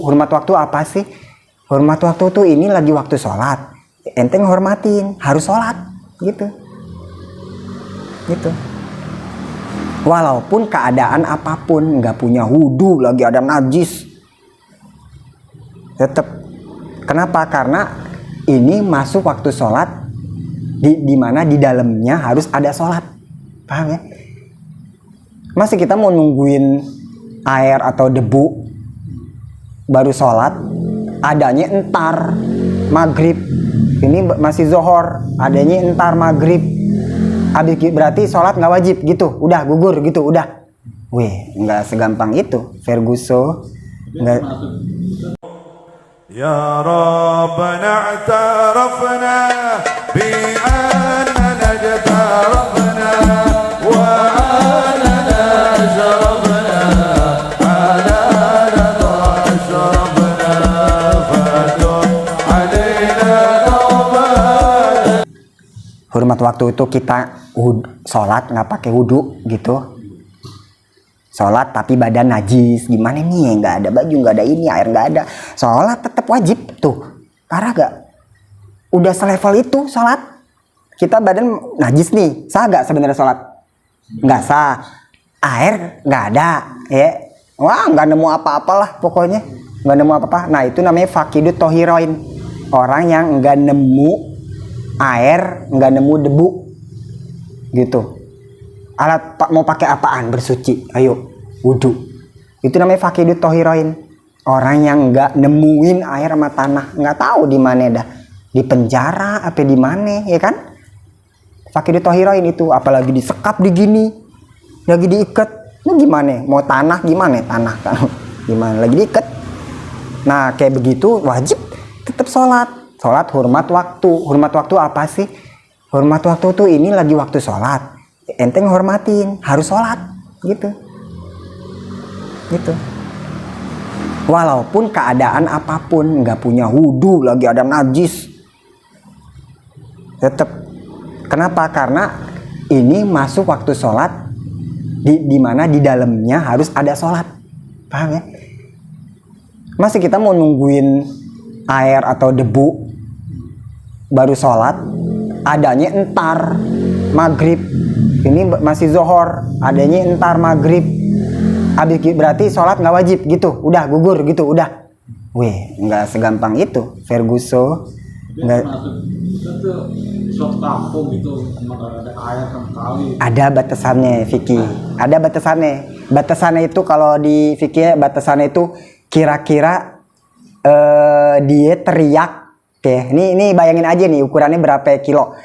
Hormat waktu apa sih? Hormat waktu tuh ini lagi waktu sholat. Ente ngehormatin, harus sholat gitu. Gitu. Walaupun keadaan apapun, nggak punya wudu, lagi ada najis, tetap. Kenapa? Karena ini masuk waktu sholat, di mana di dalamnya harus ada sholat. Paham ya? Masih kita mau nungguin air atau debu baru sholat, adanya entar maghrib. Ini masih zohor, adanya entar maghrib. Habis berarti sholat nggak wajib gitu, udah gugur gitu, udah. Wih, nggak segampang itu, Ferguson. Nggak. Ya Rabbana i'tarafna bi annana jatarafna wa annana sharafna ala rida ashrafna fadun alaina nawman. Hormat waktu itu kita sholat nggak pakai wudhu gitu. Sholat tapi badan najis, gimana nih? Nggak ada baju, nggak ada ini, air nggak ada. Sholat tetap wajib tuh. Parah gak? Udah selevel itu sholat. Kita badan najis nih, sah gak sebenarnya sholat? Nggak sah. Air nggak ada, ya. Wah, nggak nemu apa-apalah pokoknya. Nggak nemu apa-apa. Nah itu namanya fakidut tohiroin. Orang yang nggak nemu air, nggak nemu debu, gitu. Alat mau pakai apaan bersuci? Ayo, wudhu. Itu namanya fakidut tohiroin. Orang yang nggak nemuin air sama tanah, nggak tahu di mana dah, di penjara apa di mana, ya kan? Fakidut tohiroin itu, apalagi disekap di gini, lagi diikat, lu gimana? Mau tanah gimana? Tanah kan, gimana? Lagi diikat. Nah kayak begitu wajib tetap sholat. Sholat hormat waktu. Hormat waktu apa sih? Hormat waktu tuh ini lagi waktu sholat. Ente ngehormatin, harus sholat gitu. Gitu. Walaupun keadaan apapun, nggak punya wudu, lagi ada najis, tetap. Kenapa? Karena ini masuk waktu sholat, di mana di dalamnya harus ada sholat. Paham ya? Masih kita mau nungguin air atau debu baru sholat, adanya entar maghrib. Ini masih zohor, adanya entar maghrib. Habis berarti sholat nggak wajib gitu, udah gugur gitu, udah. Wih, nggak segampang itu, Ferguson. Nggak. Itu suatu kampung gitu, emang ada air sama kali. Ada batasannya, Vicky. Ada batasannya. Batasannya itu kalau di Vicky, batasannya itu kira-kira dia teriak. Oke, ini bayangin aja nih ukurannya berapa kilo.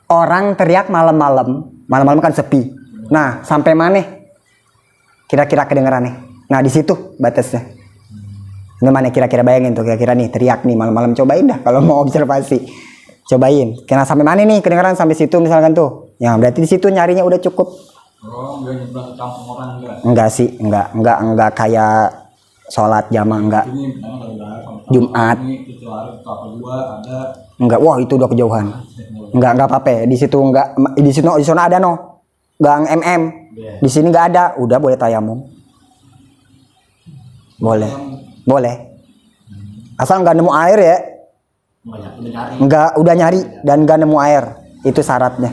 Orang teriak malam-malam kan sepi. Nah, sampai mana? Kira-kira kedengerannya. Nah, di situ batasnya. Gimana kira-kira bayangin tuh kira-kira nih teriak nih malam-malam, cobain dah kalau mau observasi. Cobain. Kena sampai mana nih kedengeran sampai situ misalkan tuh. Ya, berarti di situ nyarinya udah cukup. Oh, enggak nyebrang ke kampung orang enggak? Enggak sih, enggak kayak sholat jamaah enggak. Ini Jumat. Ini itu hari kapal 2 ada. Enggak, wah itu udah kejauhan. Enggak apa-apa. Di situ enggak, di sana ada no. Gang MM. Di sini enggak ada, udah boleh tayamum. Boleh. Boleh. Asal enggak nemu air ya. Enggak, udah nyari dan enggak nemu air. Itu syaratnya.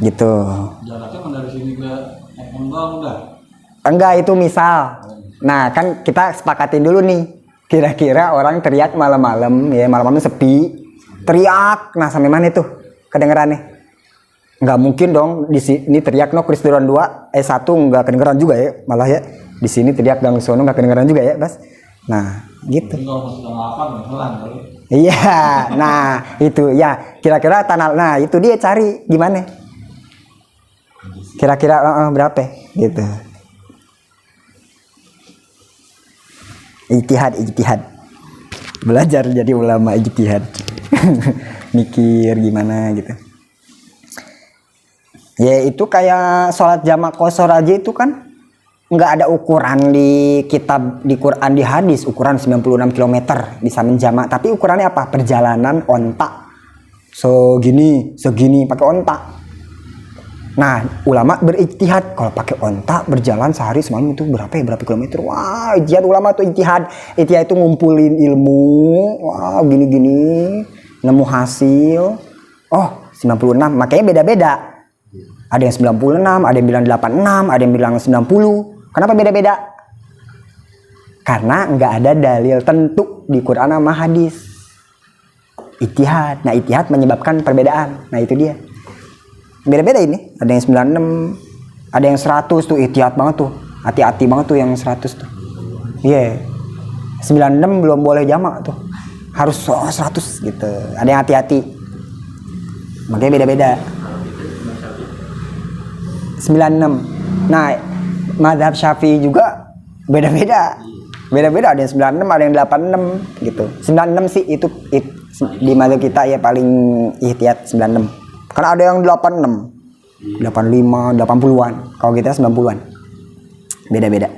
Gitu. Jaraknya kan dari sini ke MM doang udah. Enggak, itu misal. Nah, kan kita sepakatin dulu nih. Kira-kira orang teriak malam-malam, ya malam-malam sepi. Teriak. Nah, sampai mana tuh kedengerannya? Nggak mungkin dong di sini teriak no Kristian 2 1 nggak kedengeran juga ya, malah ya. Di sini teriak gang sono nggak kedengeran juga ya, Bas. Nah, gitu. Iya, nah itu ya kira-kira tanah. Nah, itu dia cari gimana? Kira-kira berapa? Gitu. Ijtihad. Belajar jadi ulama ijtihad. Mikir gimana gitu. Ya itu kayak sholat jamak qashar aja itu kan nggak ada ukuran di kitab, di Quran, di hadis ukuran 96 km bisa menjamak, tapi ukurannya apa? Perjalanan onta segini pakai onta Nah, ulama berijtihad kalau pakai onta berjalan sehari semalam itu berapa ya, berapa kilometer. Wah, ijtihad ulama tuh ijtihad. Ijtihad itu ngumpulin ilmu. Wah, gini-gini nemu hasil. Oh, 96. Makanya beda-beda. Ada yang 96, ada yang bilang 86, ada yang bilang 90. Kenapa beda-beda? Karena nggak ada dalil tentu di Quran sama hadis. Ijtihad. Nah, ijtihad menyebabkan perbedaan. Nah, itu dia. Beda-beda ini. Ada yang 96, ada yang 100 tuh ijtihad banget tuh. Hati-hati banget tuh yang 100 tuh. Iya. Yeah. 96 belum boleh jamak tuh. Harus 100 gitu. Ada yang hati-hati. Makanya beda-beda. 96. Nah, mazhab Syafi'i juga beda-beda. Beda-beda, ada yang 96, ada yang 86 gitu. 96 sih itu di mazhab kita ya paling ihtiyat 96. Karena ada yang 86, 85, 80-an. Kalau kita 90-an. Beda-beda.